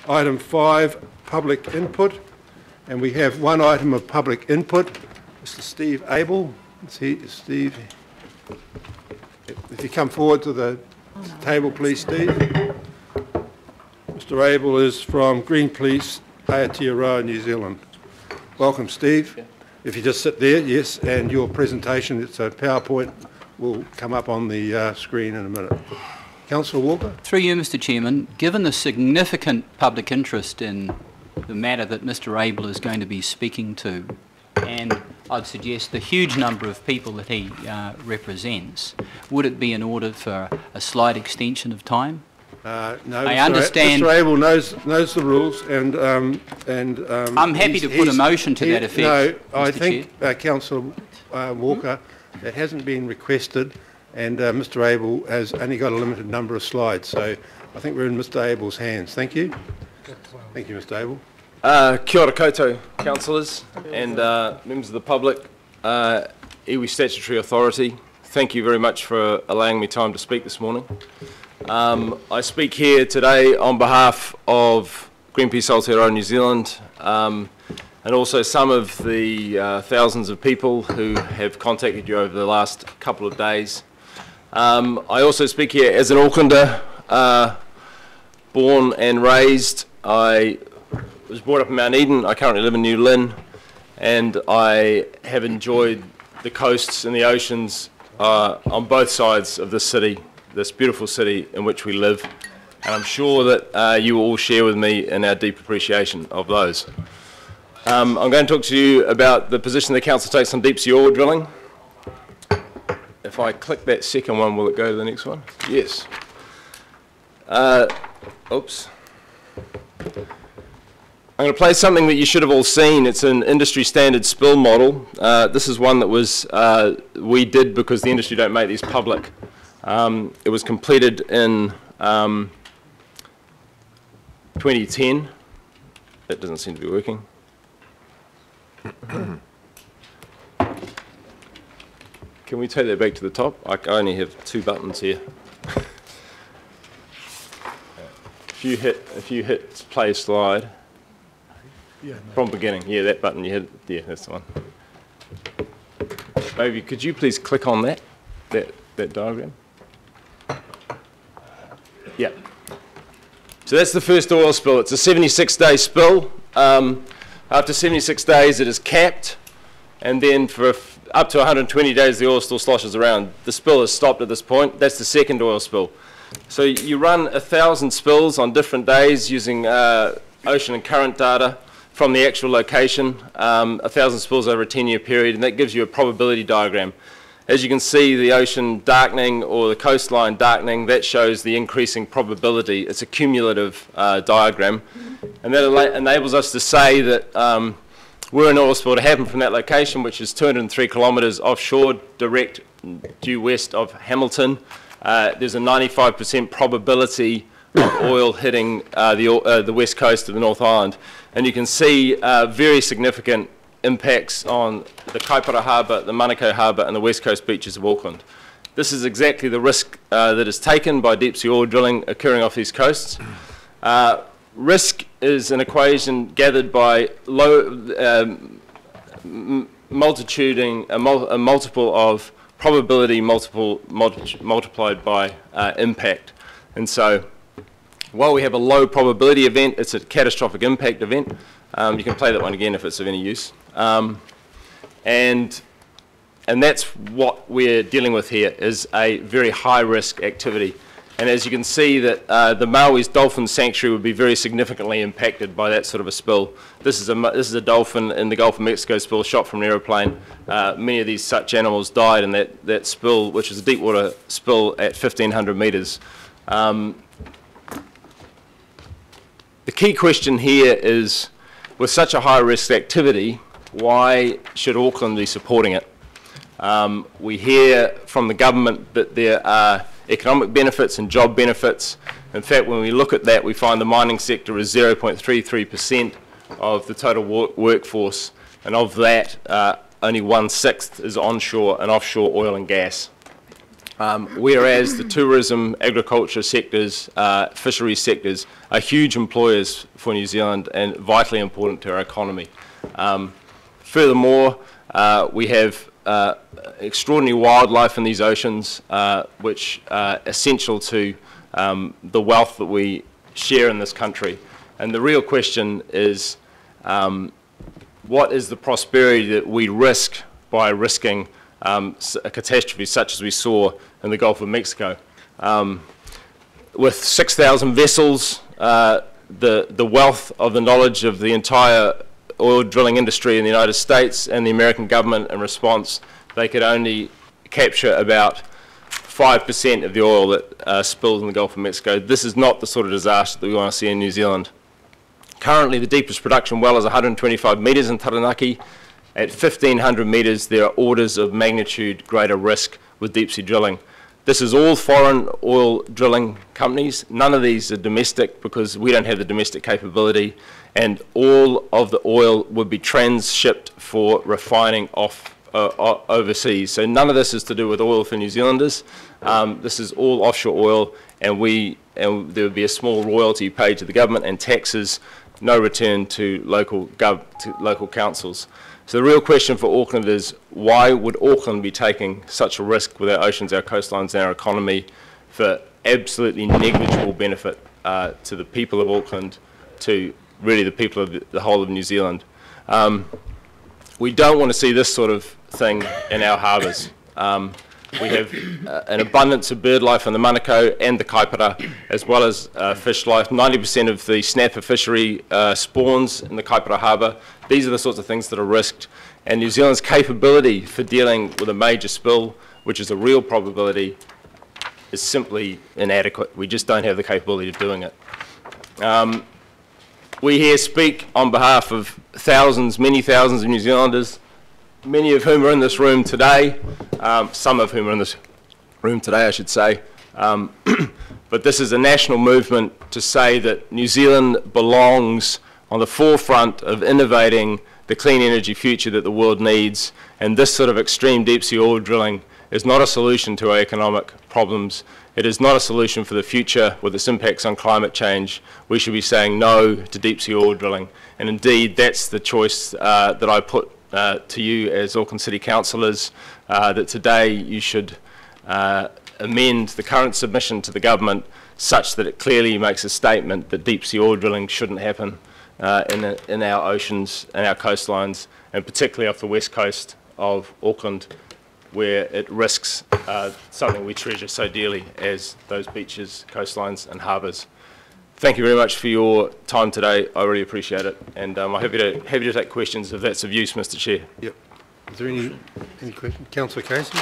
Item 5, public input. And we have one item of public input. Mr. Steve Abel. Steve, if you come forward to the table, please, Steve. Mr. Abel is from Greenpeace, Aotearoa, New Zealand. Welcome, Steve. Yeah. If you just sit there, yes, and your presentation, it's a PowerPoint, will come up on the screen in a minute. Councillor Walker. Through you, Mr. Chairman, given the significant public interest in the matter that Mr. Abel is going to be speaking to, and I'd suggest the huge number of people that he represents, would it be in order for a slight extension of time? No, I understand. Mr. Abel knows the rules, and I'm happy to put a motion to that effect. No, I think Councillor Walker, that hasn't been requested, and Mr. Abel has only got a limited number of slides, so I think we're in Mr. Abel's hands. Thank you. Thank you, Mr. Abel. Kia ora koutou, councillors and members of the public, iwi Statutory Authority, thank you very much for allowing me time to speak this morning. I speak here today on behalf of Greenpeace Aotearoa New Zealand and also some of the thousands of people who have contacted you over the last couple of days. I also speak here as an Aucklander, born and raised. I was brought up in Mount Eden. I currently live in New Lynn, and I have enjoyed the coasts and the oceans on both sides of this city, this beautiful city in which we live, and I'm sure that you will all share with me in our deep appreciation of those. I'm going to talk to you about the position the council takes on deep sea oil drilling. If I click that second one, will it go to the next one? Yes. Oops. I'm going to play something that you should have all seen. It's an industry standard spill model. This is one that was we did because the industry don't make these public. It was completed in 2010. That doesn't seem to be working. Can we take that back to the top? I only have 2 buttons here. If you hit play slide. Yeah, no. From beginning, yeah, that button you hit, yeah, that's the one. Maybe could you please click on that diagram? Yeah. So that's the first oil spill. It's a 76-day spill. After 76 days, it is capped, and then for up to 120 days, the oil still sloshes around. The spill is stopped at this point. That's the second oil spill. So you run 1,000 spills on different days using ocean and current data from the actual location, 1,000 spills over a 10-year period, and that gives you a probability diagram. As you can see, the ocean darkening or the coastline darkening, that shows the increasing probability. It's a cumulative diagram, and that enables us to say that were an oil spill to happen from that location, which is 203 kilometres offshore, direct due west of Hamilton, there's a 95% probability of oil hitting the west coast of the North Island. And you can see very significant impacts on the Kaipara Harbour, the Manukau Harbour and the west coast beaches of Auckland. This is exactly the risk that is taken by deep sea oil drilling occurring off these coasts. Risk is an equation gathered by multiplying a multiple of probability multiplied by impact. And so while we have a low probability event, it's a catastrophic impact event. You can play that one again if it's of any use. And that's what we're dealing with here, is a very high-risk activity. And as you can see, that the Maui's dolphin sanctuary would be very significantly impacted by that sort of a spill. This is a dolphin in the Gulf of Mexico spill shot from an aeroplane. Many of these such animals died in that spill, which is a deep water spill at 1,500 metres. The key question here is, with such a high-risk activity, why should Auckland be supporting it? We hear from the government that there are economic benefits and job benefits. In fact, when we look at that, we find the mining sector is 0.33% of the total workforce, and of that, only 1/6 is onshore and offshore oil and gas. whereas the tourism, agriculture sectors, fisheries sectors are huge employers for New Zealand and vitally important to our economy. Furthermore, we have extraordinary wildlife in these oceans, which are essential to the wealth that we share in this country. And the real question is, what is the prosperity that we risk by risking a catastrophe such as we saw in the Gulf of Mexico? With 6,000 vessels, the wealth of the knowledge of the entire oil drilling industry in the United States and the American government in response, they could only capture about 5% of the oil that spills in the Gulf of Mexico. This is not the sort of disaster that we want to see in New Zealand. Currently, the deepest production well is 125 metres in Taranaki. At 1,500 metres, there are orders of magnitude greater risk with deep-sea drilling. This is all foreign oil drilling companies. None of these are domestic because we don't have the domestic capability, and all of the oil would be transshipped for refining overseas. So none of this is to do with oil for New Zealanders. This is all offshore oil, and there would be a small royalty paid to the government and taxes, no return to local councils. So the real question for Auckland is, why would Auckland be taking such a risk with our oceans, our coastlines and our economy for absolutely negligible benefit to the people of Auckland, to really the people of the whole of New Zealand? We don't want to see this sort of thing in our harbours. We have an abundance of bird life in the Manukau and the Kaipara, as well as fish life. 90% of the snapper fishery spawns in the Kaipara harbour. These are the sorts of things that are risked. And New Zealand's capability for dealing with a major spill, which is a real probability, is simply inadequate. We just don't have the capability of doing it. We here speak on behalf of thousands, many thousands of New Zealanders, many of whom are in this room today, some of whom are in this room today, I should say. But this is a national movement to say that New Zealand belongs on the forefront of innovating the clean energy future that the world needs, and this sort of extreme deep-sea oil drilling is not a solution to our economic problems. It is not a solution for the future with its impacts on climate change. We should be saying no to deep-sea oil drilling, and indeed that's the choice that I put to you as Auckland City Councillors, that today you should amend the current submission to the government such that it clearly makes a statement that deep-sea oil drilling shouldn't happen in our oceans and our coastlines, and particularly off the west coast of Auckland, where it risks something we treasure so dearly as those beaches, coastlines and harbours. Thank you very much for your time today. I really appreciate it, and I'm happy to take questions if that's of use, Mr. Chair. Yep. Is there any questions? Councillor Casey?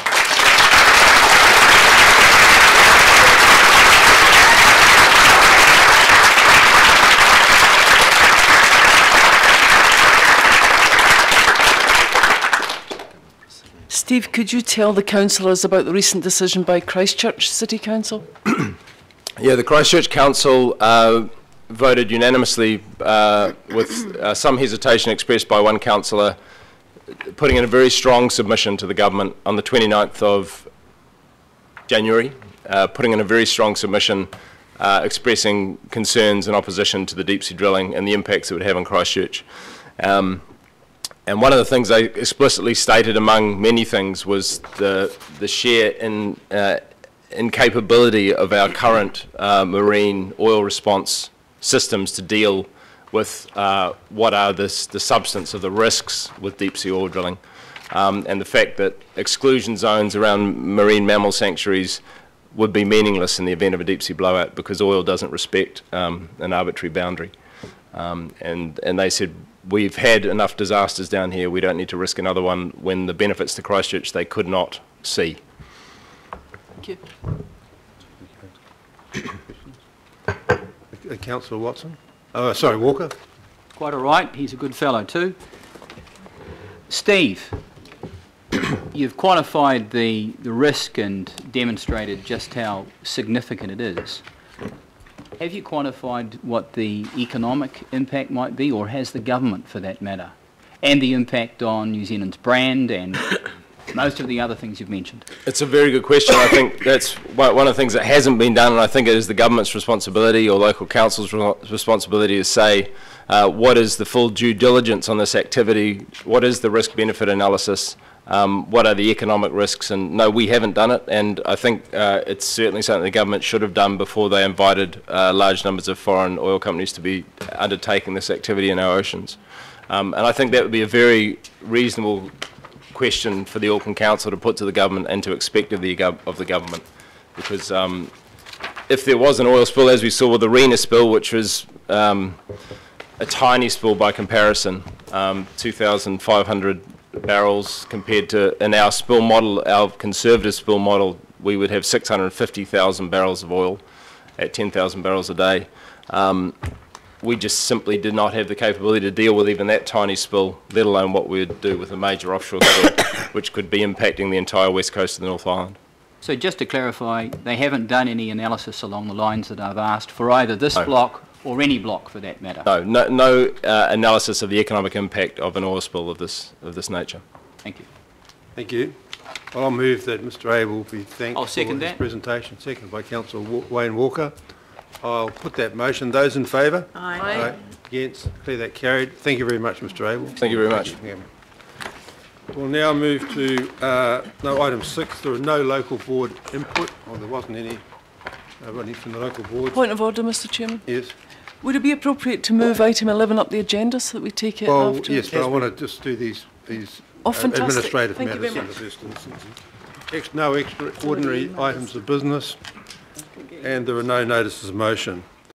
Steve, could you tell the councillors about the recent decision by Christchurch City Council? Yeah, the Christchurch Council voted unanimously with some hesitation expressed by one councillor, putting in a very strong submission to the government on the 29th of January, putting in a very strong submission expressing concerns and opposition to the deep-sea drilling and the impacts it would have on Christchurch. And one of the things they explicitly stated, among many things, was the sheer incapability of our current marine oil response systems to deal with what are the substance of the risks with deep-sea oil drilling, and the fact that exclusion zones around marine mammal sanctuaries would be meaningless in the event of a deep-sea blowout because oil doesn't respect an arbitrary boundary. And they said, we've had enough disasters down here, we don't need to risk another one when the benefits to Christchurch they could not see. Thank you. Councillor Watson? Oh, sorry, Walker? Quite all right. He's a good fellow too. Steve, you've quantified the risk and demonstrated just how significant it is. Have you quantified what the economic impact might be, or has the government for that matter, and the impact on New Zealand's brand and most of the other things you've mentioned? It's a very good question. I think that's one of the things that hasn't been done, and I think it is the government's responsibility or local council's responsibility to say what is the full due diligence on this activity, what is the risk-benefit analysis, what are the economic risks, and no, we haven't done it, and I think it's certainly something the government should have done before they invited large numbers of foreign oil companies to be undertaking this activity in our oceans. And I think that would be a very reasonable question for the Auckland Council to put to the government and to expect of the government, because if there was an oil spill, as we saw with the Rena spill, which was a tiny spill by comparison, 2,500 barrels compared to, in our spill model, our conservative spill model, we would have 650,000 barrels of oil at 10,000 barrels a day. We just simply did not have the capability to deal with even that tiny spill, let alone what we would do with a major offshore spill, which could be impacting the entire west coast of the North Island. So just to clarify, they haven't done any analysis along the lines that I've asked for either this block or any block for that matter? No analysis of the economic impact of an oil spill of this nature. Thank you. Thank you. Well, I'll move that Mr. Abel be thanked I'll second for his that. presentation. Seconded by Councillor Wayne Walker. I'll put that motion. Those in favour? Aye. Against? Declare that carried. Thank you very much, Mr. Abel. Thank you very much. We'll now move to item 6. There are no local board input. Well, there wasn't any from the local board. Point of order, Mr. Chairman. Yes. Would it be appropriate to move item 11 up the agenda so that we take it Well, after? yes, but I want to just do these fantastic. administrative Thank you matters very in the first instance. No extraordinary items of business, and there are no notices of motion.